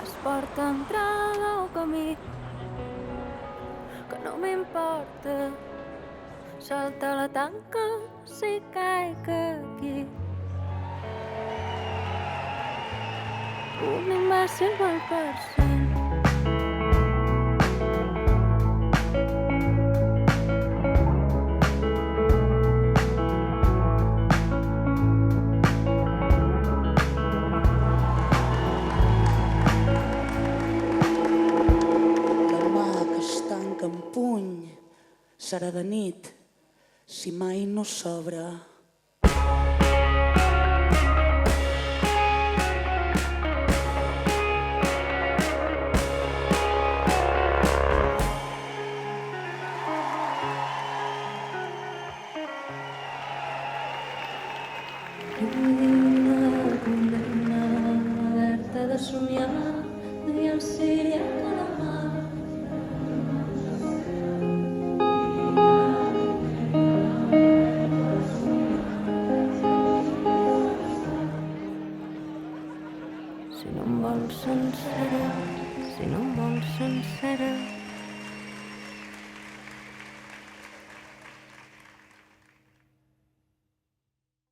es porta entrada o camí, que no m'importa salta la tanca si caic aquí. Un imbècil vol per cent. La mà que es tanca en puny serà de nit si mai no s'obre. Una condemna oberta de somiar, aviam si hi ha calamar. Si no em vols sencera, si no em vols sencera,